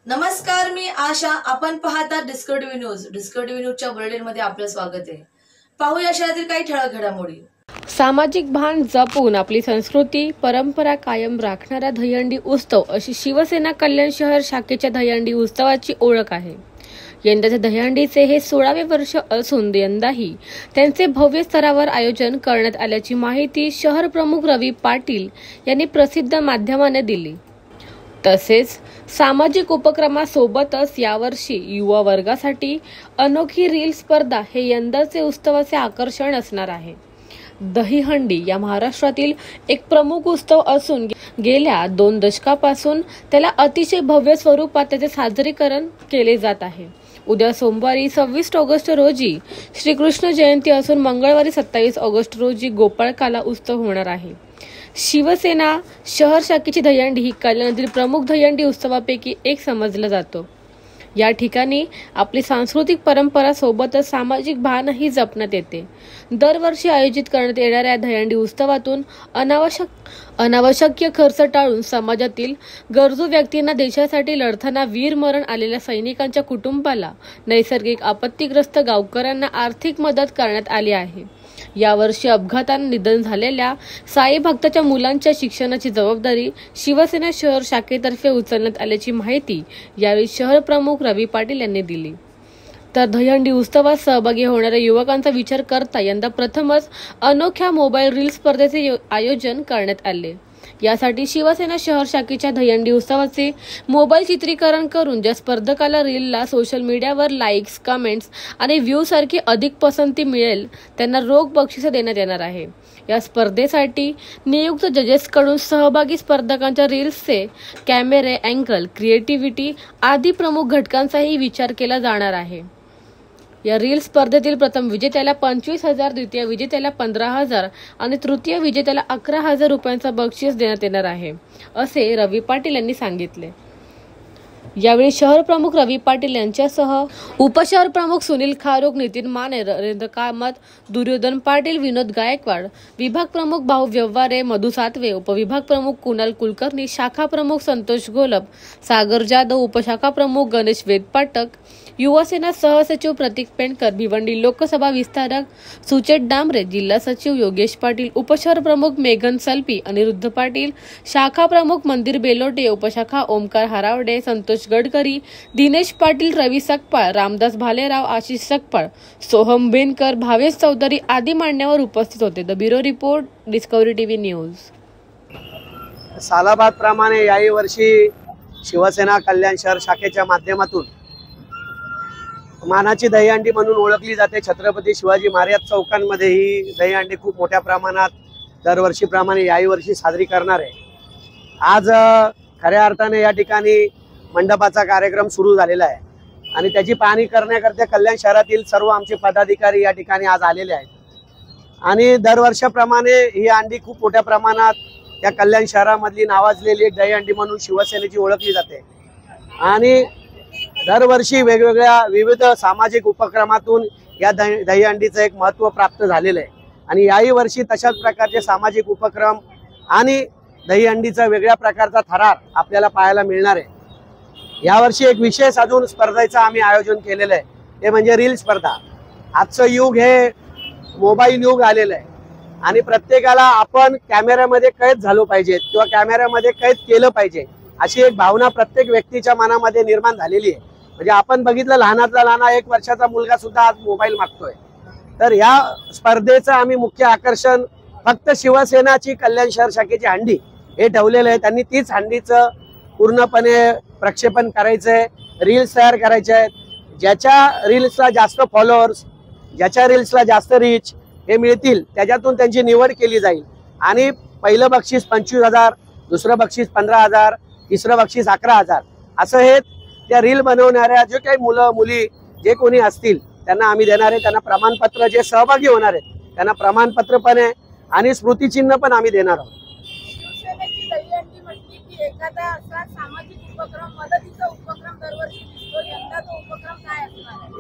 नमस्कार, मी आशा. आपण पाहता डिस्कवर टीव्ही न्यूज. डिस्कवर टीव्ही न्यूजच्या बुलेटिनमध्ये आपलं स्वागत आहे. पाहूया शहरातील काही ठळक घडामोडी. सामाजिक भान जपून आपली संस्कृती परंपरा कायम राखणारा दहीहंडी उत्सव अशी शिवसेना कल्याण शहर शाखेच्या दहीहंडी उत्सवाची ओळख आहे. यंदाच्या दहीहंडीचे हे 16वे वर्ष असून यंदाही त्यांचे भव्य स्तरावर आयोजन करण्यात आल्याची माहिती शहर प्रमुख रवी पाटील यांनी प्रसिद्ध माध्यमांना दिली. तसेच सामाजिक उपक्रमासोबतच यावर्षी युवा वर्गासाठी अनोखी रील स्पर्धा हे यंदाचे उत्सवाचे आकर्षण असणार आहे. दहीहंडी या महाराष्ट्रातील एक प्रमुख उत्सव असून गेल्या 2 दशकापासून त्याला अतिशय भव्य स्वरूपात त्याचे साजरीकरण केले जात आहे. उद्या सोमवारी 26 ऑगस्ट रोजी श्रीकृष्ण जयंती असून मंगळवारी 27 ऑगस्ट रोजी गोपाळकाला उत्सव होणार आहे. शिवसेना शहर शाखेची दहीहंडी ही कल्याणातील प्रमुख दहीहंडी उत्सवापैकी एक समजला जातो. या ठिकाणी आपली सांस्कृतिक परंपरा सोबतच सामाजिक भानही जपण्यात येते. दरवर्षी आयोजित करण्यात येणाऱ्या दहीहंडी उत्सवातून अनावश्यक खर्च टाळून समाजातील गरजू व्यक्तींना, देशासाठी लढताना वीरमरण आलेल्या सैनिकांच्या कुटुंबाला, नैसर्गिक आपत्तीग्रस्त गावकऱ्यांना आर्थिक मदत करण्यात आली आहे. यावर्षी अपघाताने निधन झालेल्या साई भक्ताच्या मुलांच्या शिक्षणाची जबाबदारी शिवसेना शहर शाखेतर्फे उचलण्यात आल्याची माहिती यावेळी शहर प्रमुख रवी पाटील यांनी दिली. तर दहीहंडी उत्सवात सहभागी होणाऱ्या युवकांचा विचार करता यंदा प्रथमच अनोख्या मोबाईल रील स्पर्धेचे आयोजन करण्यात आले. यासाठी शिवसेना शहर शाखेच्या दहीहंडी उत्सवाचे मोबाईल चित्रीकरण करून ज्या स्पर्धकाला रीलला सोशल मीडियावर लाईक्स, कमेंट्स आणि व्ह्यू सारखी अधिक पसंती मिळेल त्यांना रोख बक्षिसे देण्यात येणार आहे. या स्पर्धेसाठी नियुक्त जजेसकडून सहभागी स्पर्धकांच्या रील्सचे कॅमेरे अँगल, क्रिएटिव्हिटी आदी प्रमुख घटकांचाही विचार केला जाणार आहे. या रील स्पर्धेतील प्रथम विजेत्याला 25,000, द्वितीय विजेत्याला 15,000 आणि तृतीय विजेत्याला 11,000 रुपयांचा बक्षीस देण्यात येणार आहे, असे रवी पाटील यांनी सांगितले. यावेळी शहर प्रमुख रवी पाटील यांच्यासह उपशहर प्रमुख सुनील खारोक, नितीन माने, नरेंद्र कामत, दुर्योधन पाटील, विनोद गायकवाड, विभाग प्रमुख भाऊ व्यवहारे, मधु सातवे, उपविभाग प्रमुख कुणाल कुलकर्णी, शाखा प्रमुख संतोष गोलब, सागर जाधव, उपशाखा प्रमुख गणेश वेदपाटक, युवासेना सहसचिव प्रतीक पेंडकर, भिवंडी लोकसभा विस्तारक सुचेत डांबरे, जिल्हा सचिव योगेश पाटील, उपशहर प्रमुख मेघन सलपी, अनिरुद्ध पाटील, शाखा प्रमुख मंदिर बेलोटे, उपशाखा ओमकार हरावडे, संतोष गडकरी, दिनेश पाटील, रवी सकपाळ, रामदास भालेराव, आशिष सकपाळ, सोहम बेनकर, भावेश चौधरी आदी मान्यवर उपस्थित होते. The bureau report, discovery TV news. सालाबाद प्रमाणे याही वर्षी शिवसेना कल्याण शहर शाखेच्या माध्यमातून मानाची दहीहंडी म्हणून ओळखली जाते. छत्रपती शिवाजी महाराज चौकांमध्ये ही दहीहंडी खूप मोठ्या प्रमाणात दरवर्षीप्रमाणे याही वर्षी साजरी करणार आहे. आज खऱ्या अर्थाने या ठिकाणी मंडपाचा कार्यक्रम सुरू झालेला आहे आणि त्याची पाहणी करण्याकरता कल्याण शहरातील सर्व आमचे पदाधिकारी या ठिकाणी आज आलेले आहेत. आणि दरवर्षाप्रमाणे ही हंडी खूप मोठ्या प्रमाणात या कल्याण शहरामधली नावाजलेली एक दहीहंडी म्हणून शिवसेनेची ओळखली जाते. आणि दरवर्षी वेगवेगळ्या विविध सामाजिक उपक्रमातून या दहीहंडीचं एक महत्त्व प्राप्त झालेलं आहे. आणि याही वर्षी तशाच प्रकारचे सामाजिक उपक्रम आणि दहीहंडीचा वेगळ्या प्रकारचा थरार आपल्याला पाहायला मिळणार आहे. यावर्षी एक विशेष अजून स्पर्धेचं आम्ही आयोजन केलेलं आहे, ते म्हणजे रील स्पर्धा. आजचं युग हे मोबाईल युग आलेलं आहे आणि प्रत्येकाला आपण कॅमेऱ्यामध्ये कैद झालो पाहिजे किंवा कॅमेऱ्यामध्ये कैद केलं पाहिजे अशी एक भावना प्रत्येक व्यक्तीच्या मनामध्ये निर्माण झालेली आहे. म्हणजे आपण बघितलं, लहानातला लहान 1 वर्षाचा मुलगा सुद्धा आज मोबाईल मागतोय. तर या स्पर्धेचं आम्ही मुख्य आकर्षण फक्त शिवसेनाची कल्याण शहर शाखेची हंडी हे ठेवलेलं आहे. त्यांनी तीच हंडीचं पूर्णपणे प्रक्षेपण करायचंय, रील्स तयार करायचे आहेत. ज्याच्या रील्सला जास्त फॉलोअर्स, ज्याच्या रील्सला जास्त रीच हे मिळतील त्याच्यातून त्यांची निवड केली जाईल. आणि पहिलं बक्षीस 25,000, दुसरं बक्षीस 15,000, तिसरं बक्षीस 11,000 असं हे त्या रील बनवणाऱ्या जे काही मुलं मुली जे कोणी असतील त्यांना आम्ही देणार आहे. त्यांना प्रमाणपत्र, जे सहभागी होणार आहेत त्यांना प्रमाणपत्र पण आहे आणि स्मृतिचिन्ह पण आम्ही देणार आहोत.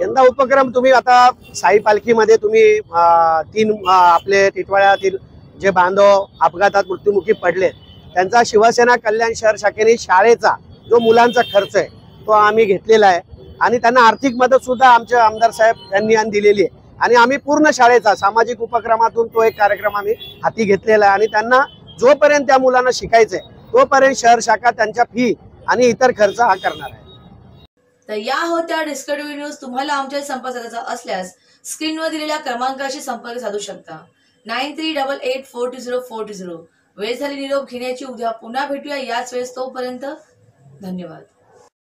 यंदा उपक्रम तुम्ही आता साई पालखीमध्ये तुम्ही 3 आपले टिटवाळ्यातील जे बांधव अपघातात मृत्युमुखी पडले त्यांचा शिवसेना कल्याण शहर शाखेने शाळेचा जो मुलांचा खर्च आहे तो आम्ही घेतलेला आहे आणि त्यांना आर्थिक मदत सुद्धा आमचे आमदार साहेब यांनी दिलेली आहे आणि आम्ही पूर्ण शाळेचा सामाजिक उपक्रमातून तो एक कार्यक्रम आम्ही हाती घेतलेला आहे आणि त्यांना जोपर्यंत त्या मुलांना शिकायचंय तोपर्यंत शहर शाखा त्यांच्या फी आणि इतर खर्च हा करणार आहे. तर या होत्या डिस्कवरी न्यूज. तुम्हाला आमच्या संपर्क साधायचा असल्यास स्क्रीनवर दिलेल्या क्रमांकाशी संपर्क साधू शकता. 9388420420. वेळ झाली निरोप घेण्याची. उद्या पुन्हा भेटूया याच वेळेस. तोपर्यंत धन्यवाद.